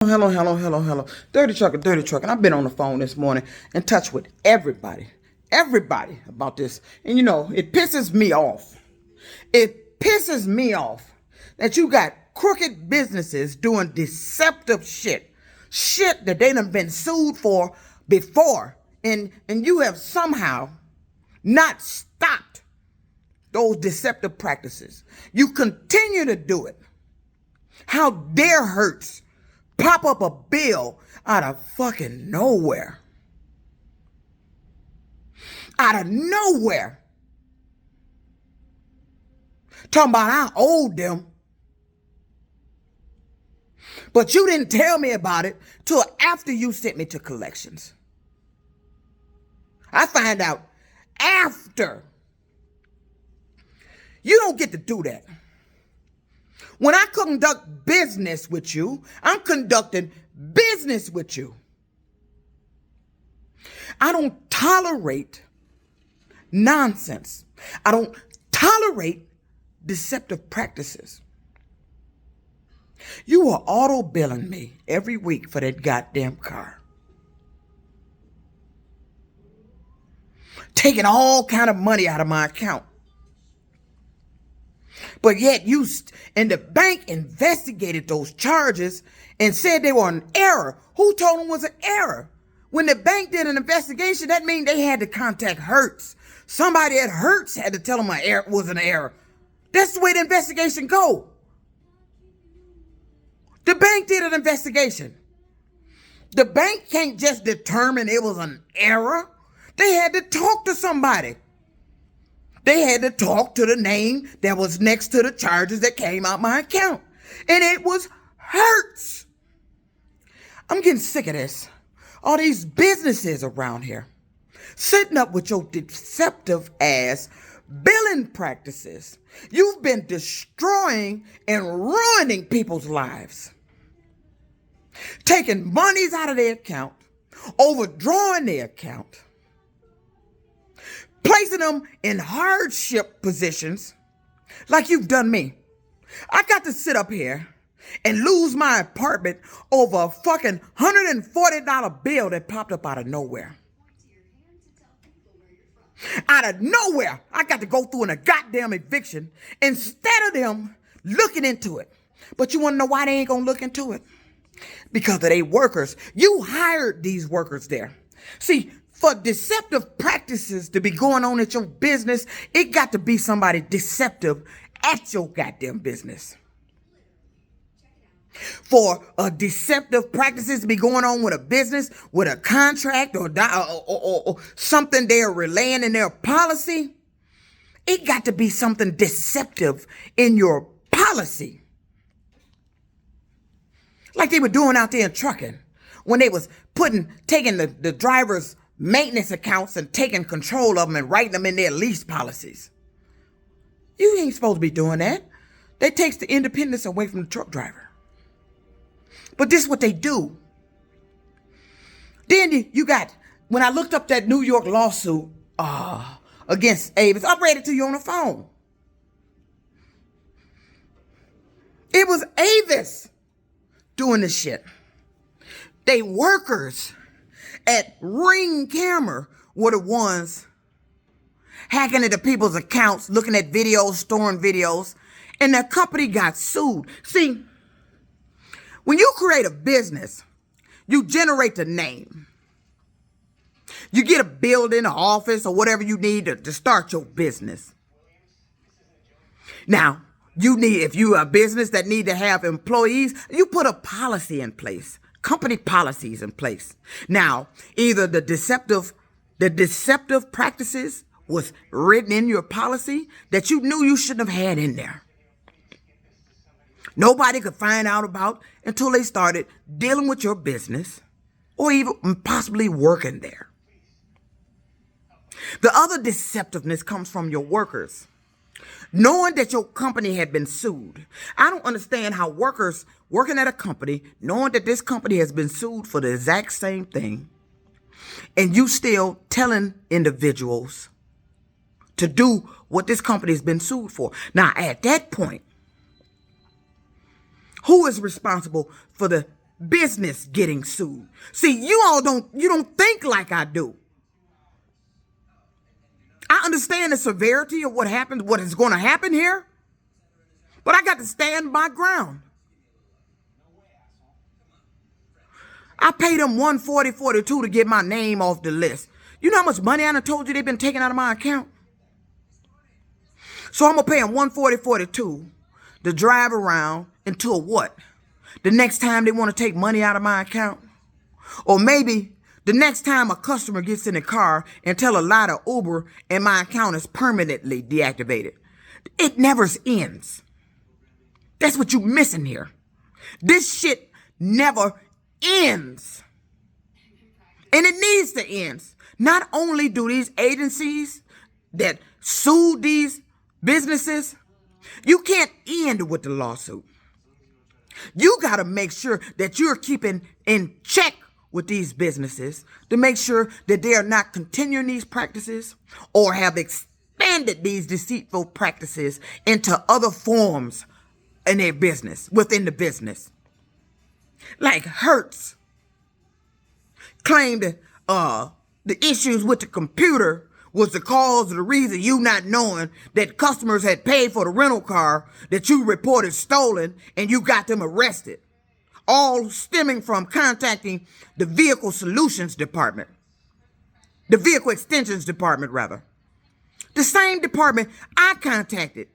Hello. Dirty trucker. I've been on the phone this morning in touch with everybody about this. And you know, it pisses me off. It pisses me off that you got crooked businesses doing deceptive shit that they done been sued for before. And you have somehow not stopped those deceptive practices. You continue to do it. How dare Hertz pop up a bill out of fucking nowhere. Out of nowhere. Talking about I owed them. But you didn't tell me about it till after you sent me to collections. I find out after. You don't get to do that. When I conduct business with you, I'm conducting business with you. I don't tolerate nonsense. I don't tolerate deceptive practices. You are auto-billing me every week for that goddamn car. Taking all kind of money out of my account. But yet you and the bank investigated those charges and said they were an error. Who told them it was an error? When the bank did an investigation, that means they had to contact Hertz. Somebody at Hertz had to tell them it was an error. That's the way the investigation go. The bank did an investigation. The bank can't just determine it was an error. They had to talk to somebody. They had to talk to the name that was next to the charges that came out my account. And it was Hertz. I'm getting sick of this. All these businesses around here sitting up with your deceptive ass billing practices. You've been destroying and ruining people's lives. Taking monies out of their account, overdrawing their account, placing them in hardship positions like you've done me. I got to sit up here and lose my apartment over a fucking $140 bill that popped up out of nowhere. Out of nowhere, I got to go through a goddamn eviction instead of them looking into it. But you want to know why they ain't going to look into it? Because of they workers. You hired these workers there. See, for deceptive practices to be going on at your business, it got to be somebody deceptive at your goddamn business. For deceptive practices to be going on with a business, with a contract or something they're relaying in their policy, it got to be something deceptive in your policy. Like they were doing out there in trucking when they was taking the driver's maintenance accounts and taking control of them and writing them in their lease policies. You ain't supposed to be doing that. That takes the independence away from the truck driver. But this is what they do. Then you got, when I looked up that New York lawsuit against Avis, I read it to you on the phone. It was Avis doing this shit. They workers at Ring Camera were the ones hacking into people's accounts, looking at videos, storing videos, and their company got sued. See, when you create a business, you generate the name. You get a building, an office, or whatever you need to start your business. Now, if you are a business that need to have employees, you put a policy in place. Company policies in place. Now, either the deceptive practices was written in your policy that you knew you shouldn't have had in there. Nobody could find out about until they started dealing with your business or even possibly working there. The other deceptiveness comes from your workers. Knowing that your company had been sued. I don't understand how workers working at a company, knowing that this company has been sued for the exact same thing, and you still telling individuals to do what this company has been sued for. Now, at that point, who is responsible for the business getting sued. See, you don't think like I do. I understand the severity of what happened, what is going to happen here, but I got to stand my ground. I paid them $140.42 to get my name off the list. You know how much money I done told you they've been taking out of my account? So I'm going to pay them $140.42 to drive around until what? The next time they want to take money out of my account? Or maybe the next time a customer gets in the car and tell a lie to Uber and my account is permanently deactivated. It never ends. That's what you're missing here. This shit never ends. And it needs to end. Not only do these agencies that sued these businesses, you can't end with the lawsuit. You got to make sure that you're keeping in check with these businesses to make sure that they are not continuing these practices or have expanded these deceitful practices into other forms in their business, within the business. Like Hertz claimed that the issues with the computer was the cause of the reason you not knowing that customers had paid for the rental car that you reported stolen and you got them arrested. All stemming from contacting the Vehicle Solutions Department. The Vehicle Extensions Department, rather. The same department I contacted,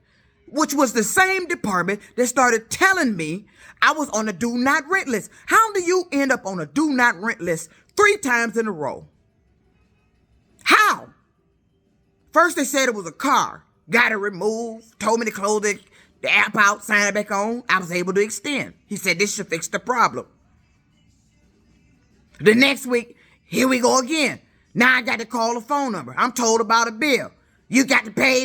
which was the same department that started telling me I was on a do not rent list. How do you end up on a do not rent list 3 times in a row? How? First they said it was a car. Got it removed, told me to close the app out, sign it back on. I was able to extend. He said this should fix the problem. The next week, here we go again. Now I got to call a phone number. I'm told about a bill. You got to pay.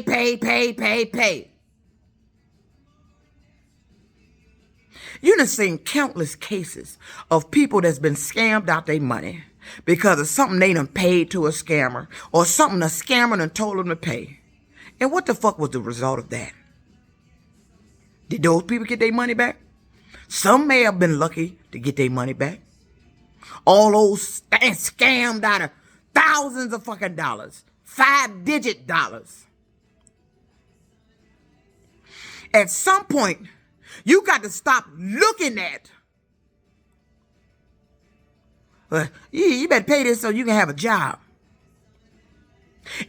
You done seen countless cases of people that's been scammed out their money because of something they done paid to a scammer or something a scammer done told them to pay. And what the fuck was the result of that? Did those people get their money back? Some may have been lucky to get their money back. All those scammed out of thousands of fucking dollars. 5-digit dollars. At some point, you got to stop looking at. You better pay this so you can have a job.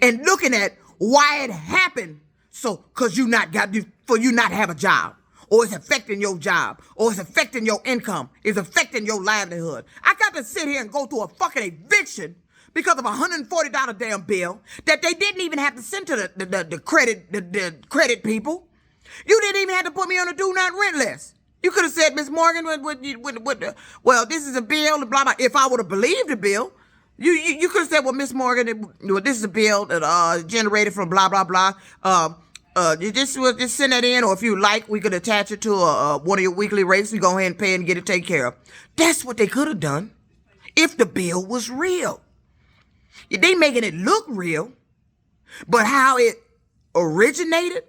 And looking at why it happened. So, cause you not have a job, or it's affecting your job, or it's affecting your income, it's affecting your livelihood. I got to sit here and go through a fucking eviction because of a $140 damn bill that they didn't even have to send to the credit people. You didn't even have to put me on a do not rent list. You could have said, Miss Morgan, well, this is a bill, blah blah. If I would have believed the bill. You could have said, well, Miss Morgan, this is a bill that generated from blah, blah, blah. You just send that in, or if you like, we could attach it to one of your weekly rates. You go ahead and pay and get it taken care of. That's what they could have done if the bill was real. They making it look real, but how it originated,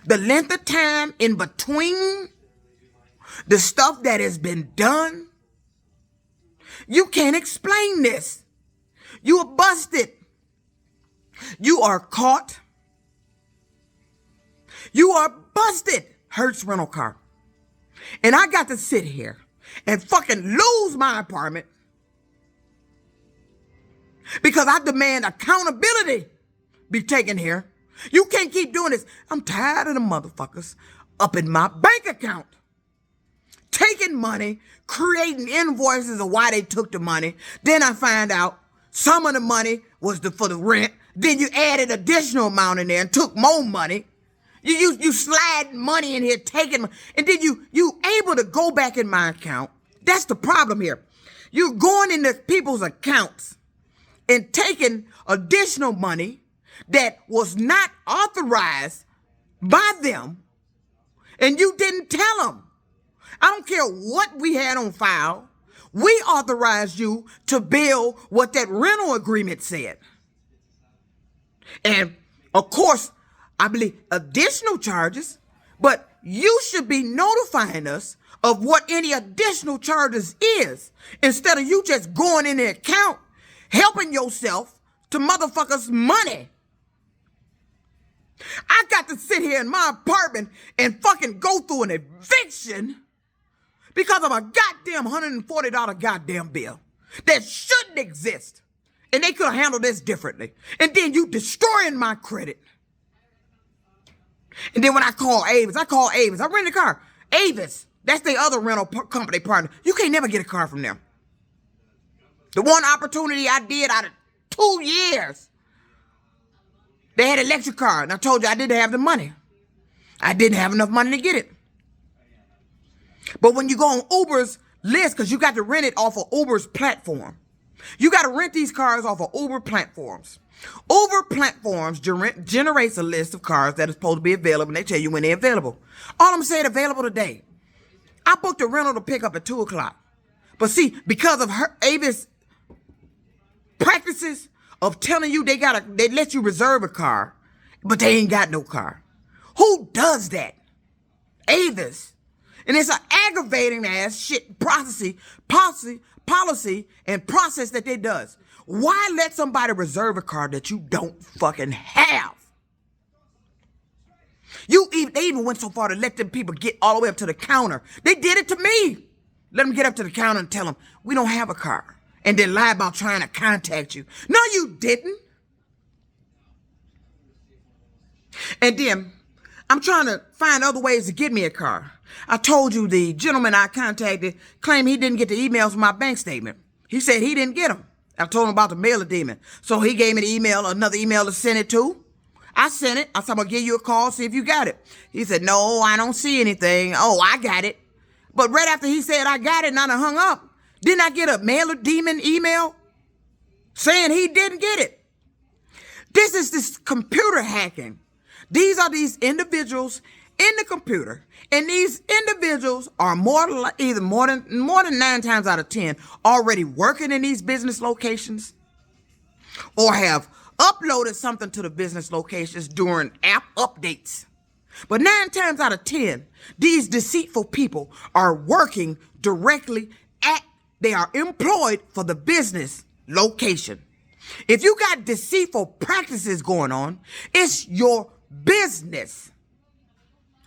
the length of time in between, the stuff that has been done, you can't explain this. You are busted. You are caught. You are busted. Hertz rental car. And I got to sit here and fucking lose my apartment because I demand accountability be taken here. You can't keep doing this. I'm tired of the motherfuckers up in my bank account taking money, creating invoices of why they took the money. Then I find out some of the money was for the rent. Then you added additional amount in there and took more money. You slide money in here, taking, and then you able to go back in my account. That's the problem here. You're going into people's accounts and taking additional money that was not authorized by them, and you didn't tell them. I don't care what we had on file. We authorized you to bill what that rental agreement said. And, of course, I believe additional charges, but you should be notifying us of what any additional charges is instead of you just going in the account, helping yourself to motherfuckers' money. I got to sit here in my apartment and fucking go through an eviction because of a goddamn $140 goddamn bill that shouldn't exist. And they could have handled this differently. And then you destroying my credit. And then when I call Avis, I rent a car. Avis, that's the other rental company partner. You can't never get a car from them. The one opportunity I did out of 2 years, they had an electric car, and I told you I didn't have the money. I didn't have enough money to get it. But when you go on Uber's list, because you got to rent it off of Uber's platform, you got to rent these cars off of Uber platforms. Uber platforms generates a list of cars that is supposed to be available, and they tell you when they're available. All I'm saying, available today. I booked a rental to pick up at 2 o'clock. But see, because of Avis practices of telling you they let you reserve a car, but they ain't got no car. Who does that? Avis. And it's an aggravating ass shit policy and process that they does. Why let somebody reserve a car that you don't fucking have? They even went so far to let them people get all the way up to the counter. They did it to me. Let them get up to the counter and tell them, we don't have a car. And then lie about trying to contact you. No, you didn't. And then I'm trying to find other ways to get me a car. I told you the gentleman I contacted claimed he didn't get the emails from my bank statement. He said he didn't get them. I told him about the mailer demon. So he gave me the email, another email to send it to. I sent it. I said, I'm going to give you a call, see if you got it. He said, no, I don't see anything. Oh, I got it. But right after he said I got it and I done hung up, didn't I get a mailer demon email saying he didn't get it? This is this computer hacking. These are these individuals in the computer, and these individuals are more than 9 times out of 10 already working in these business locations or have uploaded something to the business locations during app updates. But 9 times out of 10, these deceitful people are working directly they are employed for the business location. If you got deceitful practices going on, it's your business.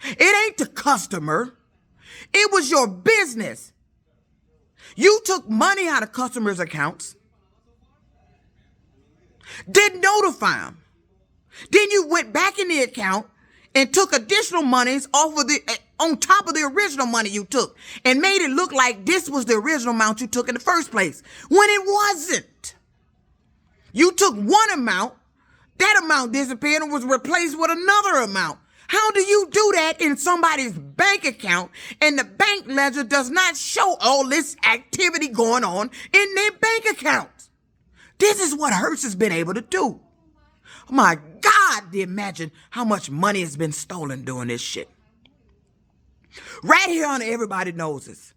It ain't the customer. It was your business. You took money out of customers' accounts, didn't notify them. Then you went back in the account and took additional monies on top of the original money you took and made it look like this was the original amount you took in the first place when it wasn't. You took one amount, that amount disappeared and was replaced with another amount. How do you do that in somebody's bank account and the bank ledger does not show all this activity going on in their bank account? This is what Hertz has been able to do. Oh my God, imagine how much money has been stolen doing this shit. Right here on Everybody Knows This.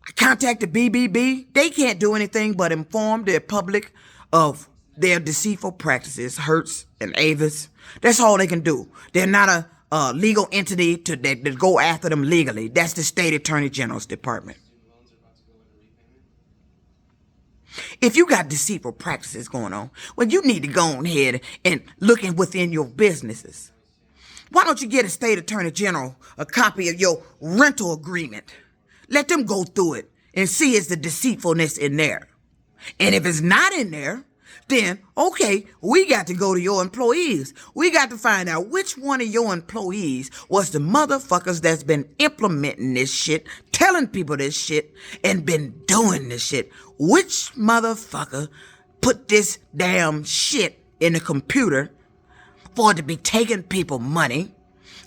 I contacted BBB. They can't do anything but inform their public of their deceitful practices, Hertz and Avis. That's all they can do. They're not a legal entity to go after them legally. That's the state attorney general's department. If you got deceitful practices going on, well, you need to go on ahead and look within your businesses. Why don't you get a state attorney general a copy of your rental agreement? Let them go through it and see is the deceitfulness in there. And if it's not in there, then, okay, we got to go to your employees. We got to find out which one of your employees was the motherfuckers that's been implementing this shit, telling people this shit, and been doing this shit. Which motherfucker put this damn shit in the computer for it to be taking people money,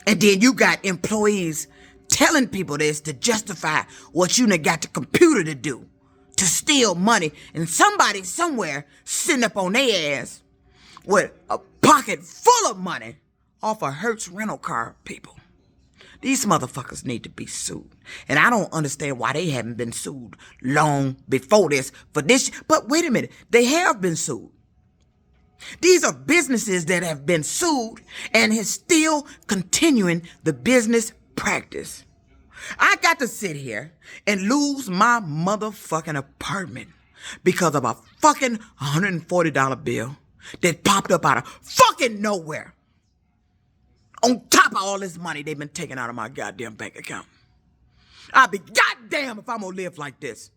and then you got employees telling people this to justify what you done got the computer to do, to steal money, and somebody somewhere sitting up on their ass with a pocket full of money off a Hertz rental car people. These motherfuckers need to be sued. And I don't understand why they haven't been sued long before this for this. But wait a minute, they have been sued. These are businesses that have been sued and is still continuing the business practice. I got to sit here and lose my motherfucking apartment because of a fucking $140 bill that popped up out of fucking nowhere. On top of all this money they've been taking out of my goddamn bank account. I'll be goddamn if I'm gonna live like this.